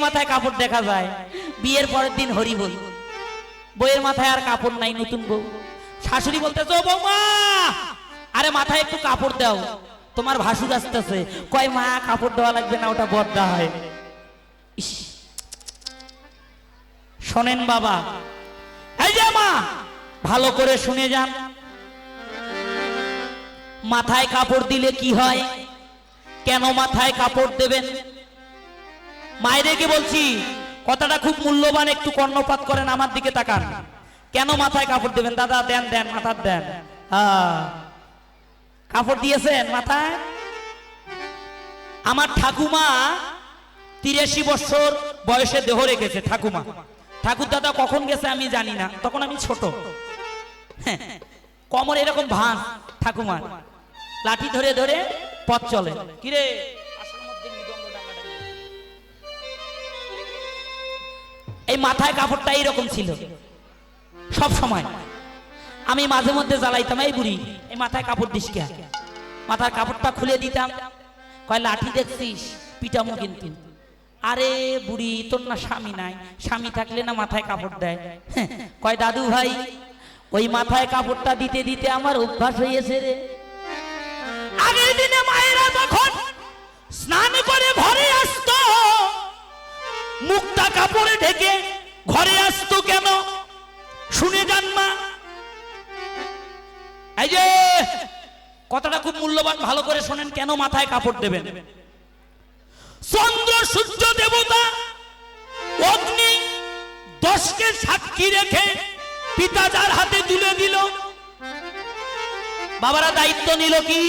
মাথায় কাপড় দেখা যায়, বিয়ের পরের দিন হরি বল, বইয়ের মাথায় আর কাপড় নাই, নতুন বউ। শাশুড়ি বলতেছে ও বৌমা, আরে মাথায় একটু কাপড় দাও, তোমার ভাসুর আসতেছে। কয় মা কাপড় দেওয়া লাগবে না, ওটা বদলা হয়। শোনেন বাবা, এই যে মা, ভালো করে শুনে যান, মাথায় কাপড় দিলে কি হয়, কেন মাথায় কাপড় দেবেন? মায়েদেরকে বলছি, কথাটা খুব মূল্যবান, একটু কর্ণপাত করেন, আমার দিকে তাকান। কেন মাথায় কাপড় দেবেন? দাদা দেন দেন, মাথার দেন। কাপড় দিয়েছেন মাথায়? আমার ঠাকুমা 83 বছর বয়সে দেহ রেখেছে। ঠাকুমা, ঠাকুর দাদা কখন গেছে আমি জানি না, তখন আমি ছোট। কোমর এরকম ভাঁজ ঠাকুমার, লাঠি ধরে ধরে পথ চলে। কিরে এই মাথায় কাপড়টা এইরকম ছিল সব সময়। আমি মাঝে মধ্যে জ্বালাইতাম, এই বুড়ি এই মাথায় কাপড় দিস কে? মাথার কাপড়টা খুলে দিতাম। কয় লাঠি দেখছিস, পিটামো কিন্তু। আরে বুড়ি, তোর না স্বামী নাই? স্বামী থাকলে না মাথায় কাপড় দেয়? কয় দাদু ভাই, ওই মাথায় কাপড়টা দিতে দিতে আমার অভ্যাস হয়েছে রে। আগের দিনে মায়েরা যখন স্নান করে ঘরে আসতো, মুখটা কাপড়ে ঢেকে ঘরে আসতো কেন? শুনে যান মা। এই যে কথাটা খুব মূল্যবান, ভালো করে শোনেন, কেন মাথায় কাপড় দেবেন? চন্দ্র সূর্য দেবতা অগ্নি 10কে সাক্ষী রেখে পিতা যার হাতে তুলে দিল, বাবারা দায়িত্ব নিল কি,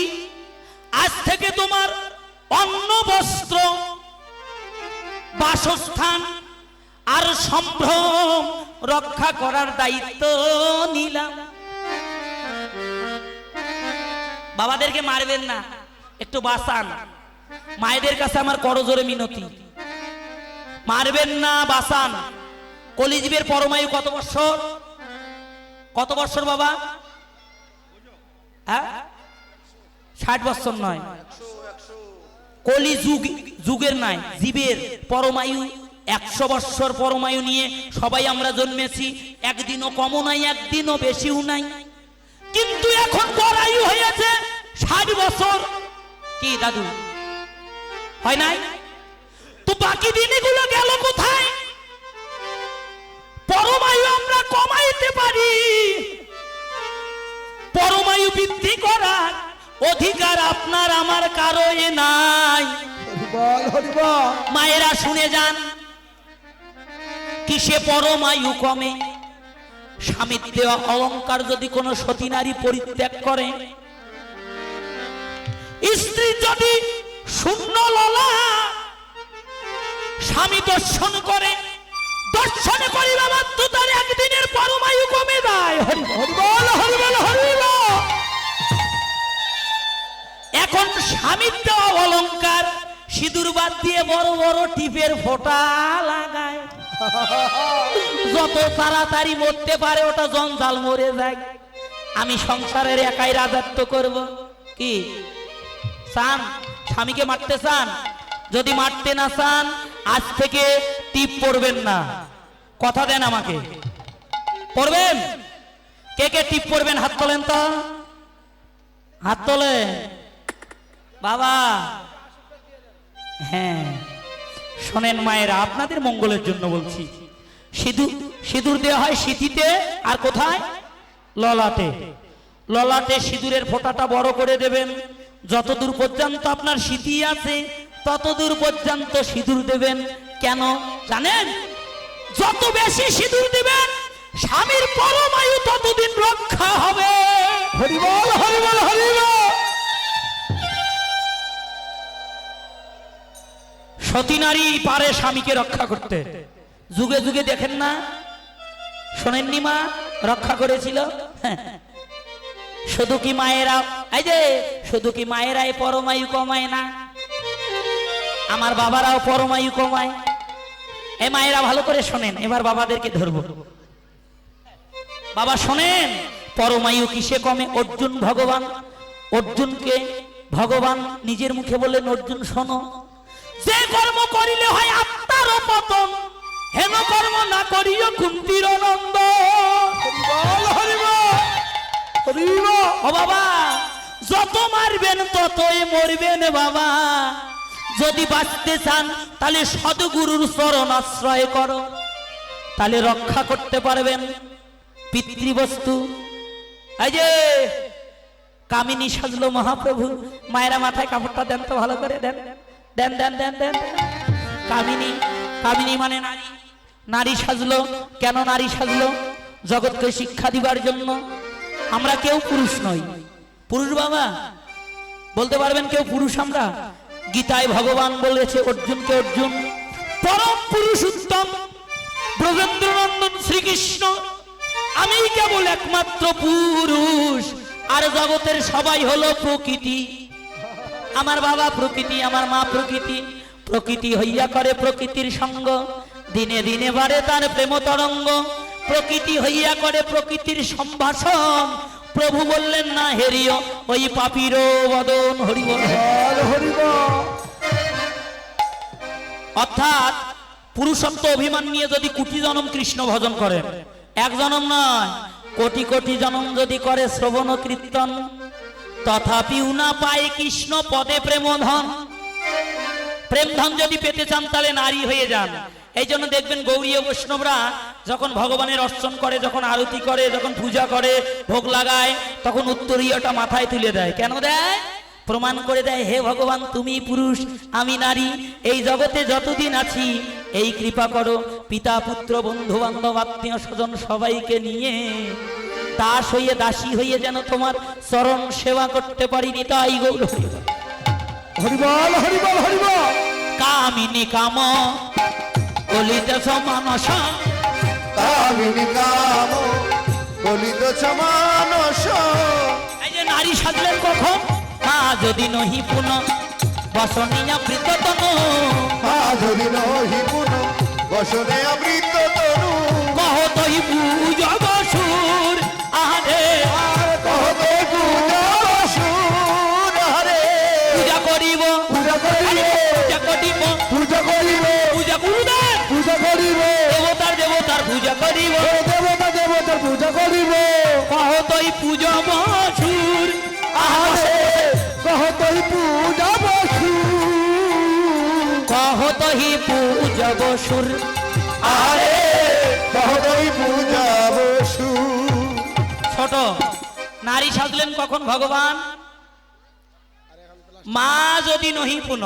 আজ থেকে তোমার অন্ন বস্ত্র বাসস্থান আর সম্ভ্রম রক্ষা করার দায়িত্ব নিলাম। বাবাদেরকে মারবেন না, একটু বাঁচান। মায়েদের কাছে আমার করজোরে মিনতি, মারবেন না, বাঁচান। কলিজীবের পরমায়ু কত বছর? কত বছর বাবা? 60 বছর নয়, কলি যুগের নাই, জীবের পরমায়ু 100 বছর পরমায়ু নিয়ে সবাই আমরা জন্মেছি। একদিনও কমও নাই, একদিনও বেশিও নাই। কিন্তু এখন পরায়ু হয়েছে 60 বছর। কি দাদু হয় নাই? তো বাকি দিনগুলো গেল কোথায়? পরমায়ু আমরা কমাইতে পারি, পরমায়ু বৃদ্ধি করার অধিকার আপনার আমার কারো নাই। মায়েরা শুনে যান, কিসে পরমায়ু কমে? স্বামীর দেওয়া অলংকার যদি কোন সতী নারী পরিত্যাগ করে, স্ত্রী যদি শূন্য ললা স্বামী দর্শন করে, দর্শন করিবা মাত্র তার একদিনের পরমায়ু কমে যায়। হরি বল, হরি বল, হরি বল। এখন স্বামীর দেওয়া অলংকার সিঁদুর বাদ দিয়ে বড় বড় টিপের ফোঁটা লাগায়, যত তাড়াতাড়ি মরতে পারে ওটা জঞ্জাল মরে যায়। আমি সংসারের একাই রাজত্ব করব। কি চান? স্বামীকে মারতে চান? যদি মারতে না চান, আজ থেকে টিপ পড়বেন না। কথা দেন আমাকে, পড়বেন? কে কে টিপ পড়বেন? হাত তোলেন তো, হাত তোলেন বাবা। হ্যাঁ শোনেন মায়েরা, আপনাদের মঙ্গলের জন্য বলছি। সিঁদুর দেওয়া হয় সিঁথিতে, আর কোথায়? ললাটে। ললাটে সিঁদুরের ফোঁটাটা বড় করে দেবেন। যতদূর পর্যন্ত আপনার সিঁথি আছে ততদূর পর্যন্ত সিঁদুর দেবেন। কেন জানেন? যত বেশি সিঁদুর দিবেন স্বামীর পরমায়ু ততদিন রক্ষা হবে। হরি বল, হরি বল, হরি বল। সতী নারী পারে স্বামীকে রক্ষা করতে। যুগে যুগে দেখেন না, শোনেননি মা রক্ষা করেছিল? শুধু কি মায়েরা, এই যে শুধু কি মায়েরাই পরমায়ু কমায় না? আমার বাবারাও পরমায়ু কমায়। এই মায়েরা ভালো করে শোনেন, এবার বাবাদেরকে ধরবো। বাবা শোনেন, পরমায়ু কিসে কমে? অর্জুন ভগবান, অর্জুনকে ভগবান নিজের মুখে বললেন, অর্জুন শোনো, যে কর্ম করিলে হয় আত্মার পতন, হেন কর্ম না করিও কুন্তির নন্দ। ও বাবা, যত মারবেন ততই মরবেন বাবা। যদি বাঁচতে চান তাহলে সদ্গুরুর চরণ আশ্রয় করো, তাহলে রক্ষা করতে পারবেন পিতৃবস্তু। এই যে কামিনী সাজলো মহাপ্রভু, মায়েরা মাথায় কাপড়টা দেন তো ভালো করে, দেন দেন দেন দেন দেন। কামিনী, কামিনী মানে নারী। নারী সাজলো কেন? নারী সাজলো জগৎকে শিক্ষা দিবার জন্য। আমরা কেউ পুরুষ নই। পুরুষ বাবা বলতে পারবেন কেউ পুরুষ? আমরা গীতায় ভগবান বলেছে অর্জুনকে, অর্জুন পরম পুরুষোত্তম ব্রজেন্দ্রনন্দন শ্রীকৃষ্ণ, আমি কেবল একমাত্র পুরুষ, আর জগতের সবাই হলো প্রকৃতি। আমার বাবা প্রকৃতি, আমার মা প্রকৃতি। প্রকৃতি হইয়া করে প্রকৃতির সঙ্গ, দিনে দিনে বাড়ে তার প্রেম তরঙ্গ। প্রকৃতি হইয়া করে প্রকৃতির সম্ভাষণ। প্রভু বললেন না হেরিও ওই পাপীর বদন। হরি বল, হরি বল। অর্থাৎ পুরুষত্ব অভিমান নিয়ে যদি কোটি জনম কৃষ্ণ ভজন করেন, এক জনম নয় কোটি কোটি জনম যদি করে শ্রবণ কীর্তন, তথাপিও না পায় কৃষ্ণ পদে প্রেমধন। প্রেমধন যদি পেতে চান তাহলে নারী হয়ে যান। এই জন্য দেখবেন গৌরীয় বৈষ্ণবরা যখন ভগবানের অর্চন করে, যখন আরতি করে, যখন পূজা করে, ভোগ লাগায়, তখন উত্তরীয়টা মাথায় তুলে দেয়। কেন দেয়? প্রমাণ করে দেয়, হে ভগবান তুমি পুরুষ, আমি নারী, এই জগতে যতদিন আছি এই কৃপা করো। পিতা পুত্র বন্ধু বান্ধব আত্মীয় স্বজন সবাইকে নিয়ে দাস হইয়ে দাসী হইয়ে যেন তোমার চরণ সেবা করতে পারিনি। তাই গৌর হরিবল হরিবল হরিবল। কামিনী কাম কলিতেছ মানস, কামিনী কাম কলিতেছ মানস। এই যে নারী সাজলেন কখন? মা যদি নহি পুন বসনিয়া প্রীততনু, মা যদি নহি পুন বসনিয়া প্রীততনু। কহ তৈ পূজব সুর আরে, কহ তৈ পূজব সুর আরে। পূজা করিব, পূজা করিব, পূজা করিব, পূজা করিব, পূজা গুরুদেব, পূজা করিব, দেবতার দেবতার পূজা করিব, দেবতা দেবতার পূজা করিব। কহ তৈ পূজব সুর আরে, কহ তৈ পূজব সুর, কহ তৈ পূজব সুর আরে, কহ তৈ পূজব সুর। ছোট নারী সাজলেন কখন ভগবান? মা যদি নহি পুন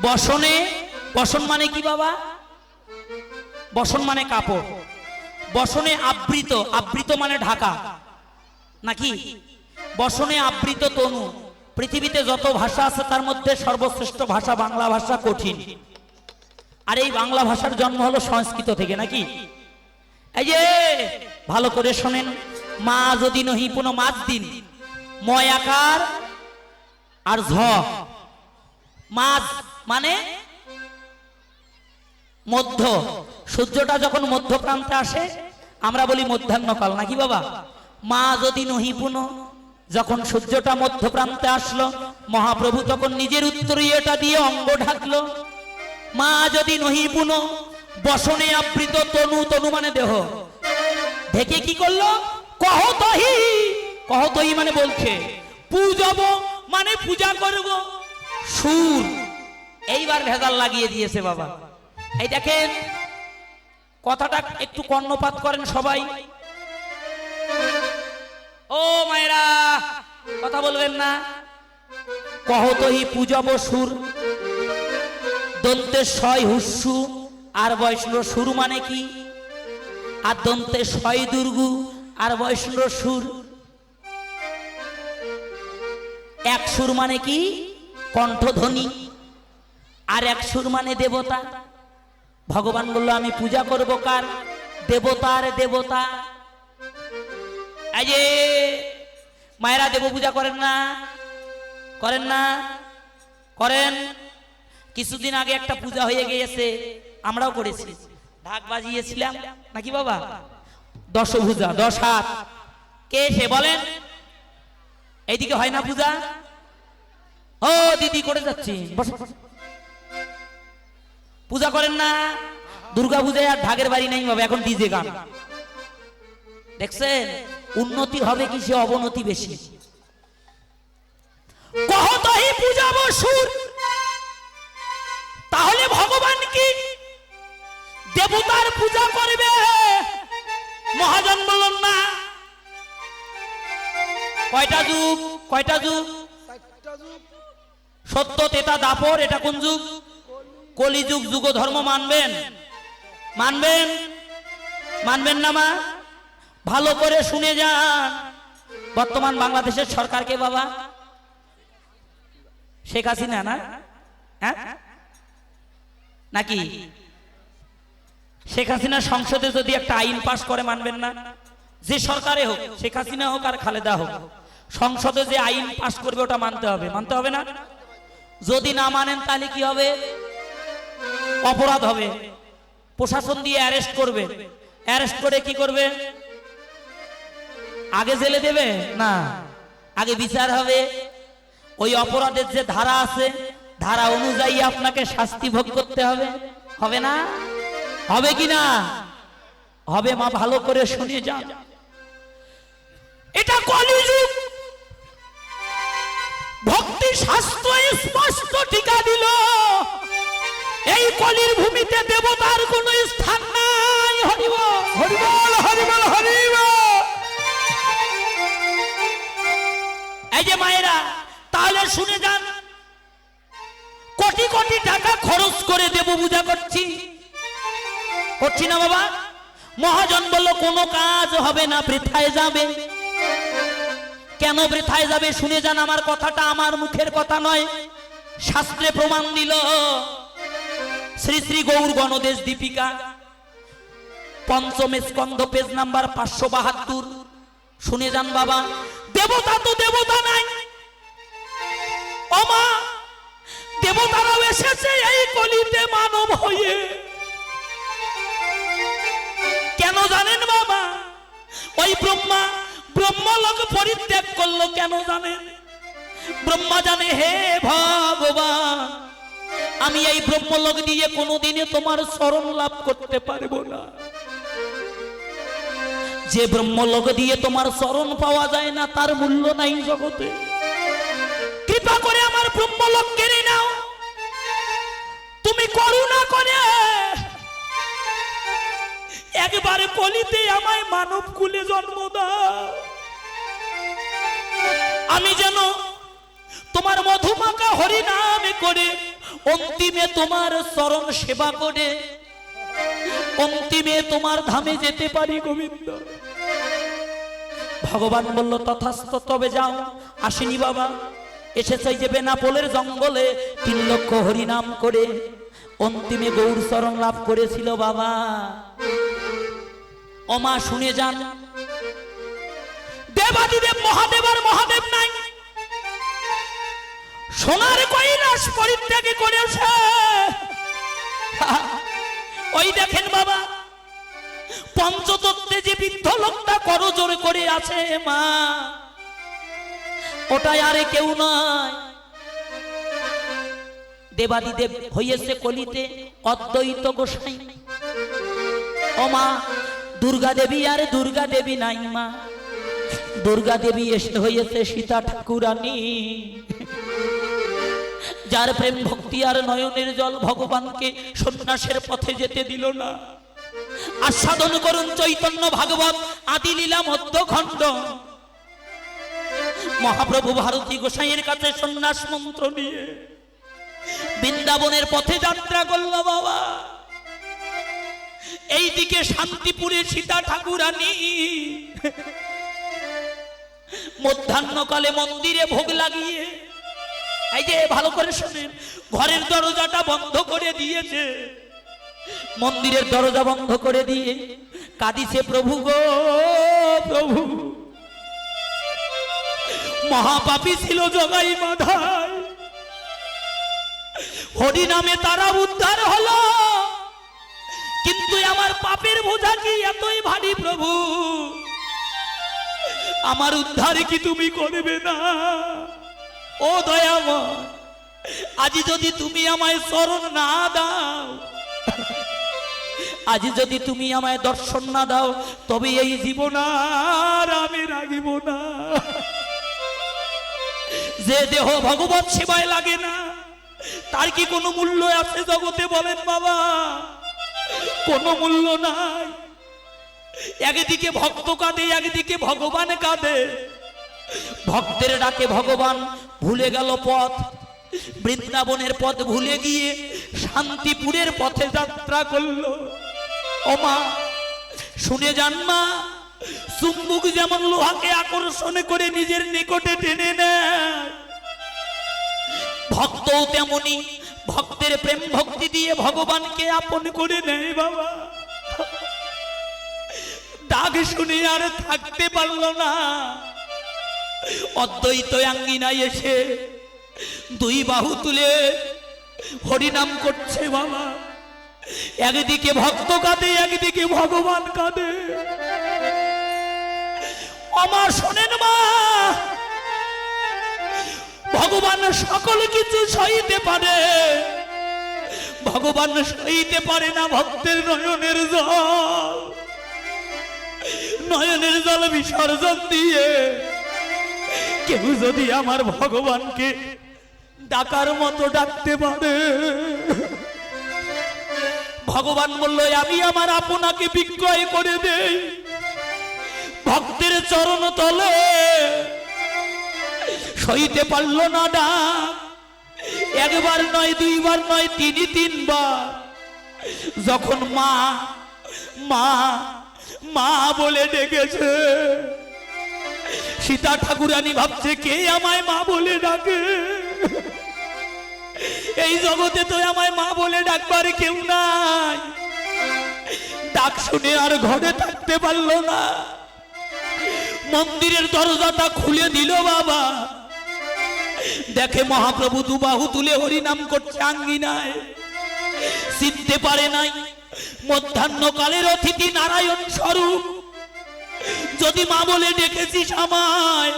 বসনে। বসন মানে কি বাবা? বসন মানে কাপড়। বসনে আবৃত, আবৃত মানে ঢাকা নাকি? বসনে আবৃত তনু। পৃথিবীতে যত ভাষা আছে তার মধ্যে সর্বশ্রেষ্ঠ ভাষা বাংলা ভাষা, কঠিন। আর এই বাংলা ভাষার জন্ম হলো সংস্কৃত থেকে নাকি? এই যে ভালো করে শোনেন, মা যদি নহি পুন মাছ দিন, ময় আকার আর ঝ, মাছ মানে মধ্য। সূর্যটা যখন মধ্য প্রান্তে আসে আমরা বলি মধ্যাহ্নকাল নাকি বাবা? মা যদি নহি পুন, যখন সূর্যটা মধ্য প্রান্তে আসলো, মহাপ্রভু তখন নিজের উত্তরীয়টা দিয়ে অঙ্গ ঢাকলো। মা যদি নহি পুন বসনে আবৃত তনু, তনু মানে দেহ, ঢেকে কি করলো? কহ তহি, কহ তহি মানে বলছে পূজব মানে পূজা করব। সুর এইবার ভেজাল লাগিয়ে দিয়েছে বাবা। এই দেখেন কথাটা একটু কর্ণপাত করেন সবাই। ও মায়েরা কথা বলবেন না। কহ তহি পূজব সুর, দন্তে ছয় হুস্যু আর বৈষ্ণব সুর মানে কি? আর দন্তে ছয় দুর্গু আর বৈষ্ণব সুর। এক সুর মানে কি? কণ্ঠধ্বনি। আর এক সুর মানে দেবতা। ভগবান বলল আমি পূজা করব কার? দেবতার দেবতা। এই যে মায়েরা দেব পূজা করেন না? করেন না? করেন। কিছুদিন আগে একটা পূজা হয়ে গিয়েছে, আমরাও করেছি, ঢাক বাজিয়েছিলাম নাকি বাবা? দশভূজা, 10 হাত। কে সে বলেন? এইদিকে হয় না পূজা? ও দিদি করে যাচ্ছি, বসো। পূজা করেন না? দুর্গা পূজায় আর ঢাকের বাড়ি নাই বাবা, এখন ডিজে গান। দেখছেন উন্নতি হবে কি সে অবনতি বেশি? কহতহি পূজাবো সুর, তাহলে ভগবান কি দেবতার পূজা করবে? মহাজন বলুন না। কয়টা যুগ? কয়টা যুগ? সত্য, তেতা, দাপর, এটা কোন যুগ? কলিযুগ। যুগ ধর্ম মানবেন? মানবেন? মানবেন না মা? ভালো করে শুনে যান। বর্তমান বাংলাদেশের সরকারকে বাবা শেখ হাসিনা না? হ্যাঁ নাকি? শেখ হাসিনা সংসদে যদি একটা আইন পাশ করে মানবেন না? যে সরকারে হোক, শেখ হাসিনা হোক আর খালেদা হোক, সংসদে যে আইন পাশ করবে ওটা মানতে হবে। মানতে হবে না? যদি না মানেন তাহলে কি হবে? অপরাধ হবে। প্রশাসন দিয়ে অ্যারেস্ট করবে। অ্যারেস্ট করে কি করবে? আগে জেলে দেবে না, আগে বিচার হবে। ওই অপরাধের যে ধারা আছে, ধারা অনুযায়ী আপনাকে শাস্তি ভোগ করতে হবে। হবে না? হবে কি না? হবে মা, ভালো করে শুনে যান। এটা কলিযুগ। ভক্তি শাস্ত্র স্পষ্ট টিকা দিল, এই কলির ভূমিতে দেবতার কোন স্থান নাই। হরিবল হরিবল হরিবল হরিবল। এই যে মায়েরা, তাহলে শুনে যান, কোটি কোটি টাকা খরচ করে দেব পূজা করছি, করছি না বাবা? মহাজন বলল কোনো কাজ হবে না, বৃথায় যাবে। কেন বৃথায় যাবে শুনে যান। আমার কথাটা আমার মুখের কথা নয়, শাস্ত্রে প্রমাণ দিল। শ্রী শ্রী গৌর গণদেশ দীপিকা, পঞ্চম স্কন্ধ, পেজ নাম্বার 572। শুনে যান বাবা। দেবতা তো দেবতা নাই ও মা, দেবতারাও এসেছে এই কলিতে মানব হয়ে। কেন জানেন বাবা? ওই ব্রহ্মা ব্রহ্মলোক পরিত্যাগ করলো, কেন জানেন? ব্রহ্মা জানে, হে ভগবান, আমি এই ব্রহ্মলোক দিয়ে কোনোদিনে তোমার শরণ লাভ করতে পারবো না। যে ব্রহ্মলোক দিয়ে তোমার শরণ পাওয়া যায় না, তার মূল্য নাই জগতে। কৃপা করে আমার ব্রহ্মলোক কেড়ে নাও, তুমি করুণা করে একবারে কলিতে আমায় মানব কুলে জন্ম দাও। আমি যেন তোমার মধুমাখা হরি নামে করে অন্তিমে তোমার চরণ সেবা করে অন্তিমে তোমার ধামে যেতে পারি গোবিন্দ। ভগবান বলল তথাস্তু, তবে যাও। আসেনি বাবা, এসেছে যে বেনাপোলের জঙ্গলে 3 লক্ষ হরিনাম করে অন্তিমে গৌর চরণ লাভ করেছিল বাবা। ওমা শুনে যান, দেবাদিদেব মহাদেব আর মহাদেব নাই, সোনার কৈলাস পরিত্যাগ করেছে। ওই দেখেন বাবা, পঞ্চতত্ত্বে যে বৃদ্ধ লোকটা করজোড়ে করে আছে মা, ওটাই আরে কেউ নয়, দেবাদিদেব হইয়েছে কলিতে অদ্বৈত গোসাই। ও মা, দুর্গা দেবী আর দুর্গা দেবী নাই মা, দুর্গা দেবী এসে হয়েছে সীতা ঠাকুরানী। যার প্রেম ভক্তি আর নয়নের জল ভগবানকে সন্ন্যাসের পথে যেতে দিল না। আস্বাদন করুন চৈতন্য ভাগবত আদি লীলা মধ্যখণ্ড। মহাপ্রভু ভারতী গোসাইয়ের কাছে সন্ন্যাস মন্ত্র নিয়ে বৃন্দাবনের পথে যাত্রা করল বাবা। এইদিকে শান্তিপুরে সীতা ঠাকুরানী মধ্যাহ্নকালে মন্দিরে ভোগ লাগিয়ে, এই যে ভালো করে শুনেন, ঘরের দরজাটা বন্ধ করে দিয়েছে, মন্দিরের দরজা বন্ধ করে দিয়ে কাঁদিছে, প্রভু গো প্রভু, মহাপাপী ছিল জগাই মাধাই, হরি নামে তারা উদ্ধার হলো, কিন্তু আমার পাপের বোঝা কি এতই ভারী প্রভু, আমার উদ্ধার কি তুমি করবে না? ও দয়াময়, আজি যদি তুমি আমায় শরণ না দাও, আজি যদি তুমি আমায় দর্শন না দাও, তবে এই জীবন আর আমি রাখিব না। যে দেহ ভগবত সেবায় লাগে না, তার কি কোনো মূল্য আছে জগতে বলেন বাবা? কোনো মূল্য নাই। একদিকে ভক্ত কাঁদে, একদিকে ভগবান কাঁদে। ভক্তের ডাকে ভগবান ভুলে গেল পথ, বৃন্দাবনের পথ ভুলে গিয়ে শান্তিপুরের পথে যাত্রা করলো। ও মা, শুনে যান মা, চুম্বক যেমন লোহাকে আকর্ষণ করে নিজের নিকটে টেনে নেয়, ভক্তও তেমনি ভক্তের প্রেম ভক্তি দিয়ে ভগবানকে আপন করে নেয় বাবা। ডাক শুনে আর থাকতে পারল না, অদ্বৈত আঙ্গিনায় এসে দুই বাহু তুলে হরিনাম করছে বাবা। একদিকে ভক্ত কাঁদে, একদিকে ভগবান কাঁদে। আমার শোনেন মা, ভগবান সকল কিছু সইতে পারে, ভগবান সইতে পারে না ভক্তের নয়নের জল। নয়নের জল বিসর্জন দিয়ে কেউ যদি আমার ভগবানকে ডাকার মতো ডাকতে পারে, ভগবান বলল আমি আমার আপনাকে বিক্রয় করে দেই ভক্তের চরণ তলে। সইতে পারল না ডাক, একবার নয়, দুইবার নয়, তিনবার। যখন মা মা মা বলে ডেকেছে, সীতা ঠাকুরানী ভাবছে কে আমায় মা বলে ডাকে? এই জগতে তো আমায় মা বলে ডাকবার কেউ নাই। ডাক শুনে আর ঘরে থাকতে পারল না, মন্দিরের দরজাটা খুলে দিল বাবা। দেখে মহাপ্রভু দুবাহু তুলে হরিনাম করছে আঙ্গিনায়। চিনতে পারে নাই মধ্যাহ্নকালের অতিথি নারায়ণ স্বরূপ। যদি মা বলে ডেকেছিস আমায়,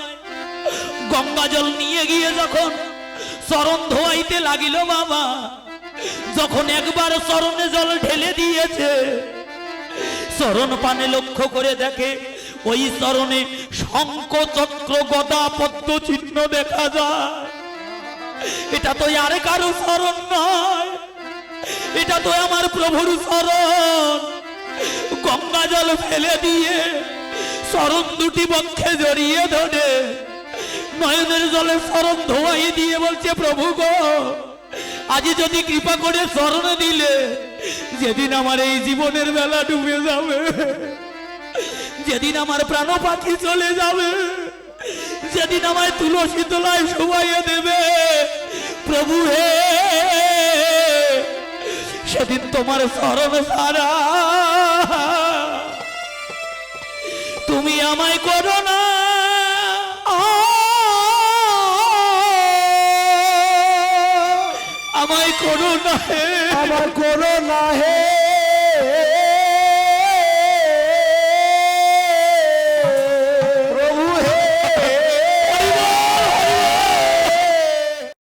গঙ্গা জল নিয়ে গিয়ে যখন চরণ ধোয়াইতে লাগিল বাবা, যখন একবার চরণে জল ঢেলে দিয়েছে, চরণ পানে লক্ষ্য করে দেখে ওই চরণে শঙ্খ চক্র গদা পদ্ম চিহ্ন দেখা যায়। এটা তো আর কারো চরণ নয়, এটা তো আমার প্রভুর চরণ। গঙ্গা জল ফেলে দিয়ে চরণ দুটি বক্ষে জড়িয়ে ধরে নয়নের জলে চরণ ধোয়াই দিয়ে বলছে, প্রভু গো, আজ যদি কৃপা করে চরণ দিলে, যেদিন আমার এই জীবনের বেলা ডুবে যাবে, যেদিন আমার প্রাণ পাখি চলে যাবে, যেদিন আমায় তুলসী তলায় শোভাইয়ে দেবে, প্রভু হে, সেদিন তোমার চরণ ছাড়া তুমি আমায় করো না। আমায় করো না হে, আমার করো না হে।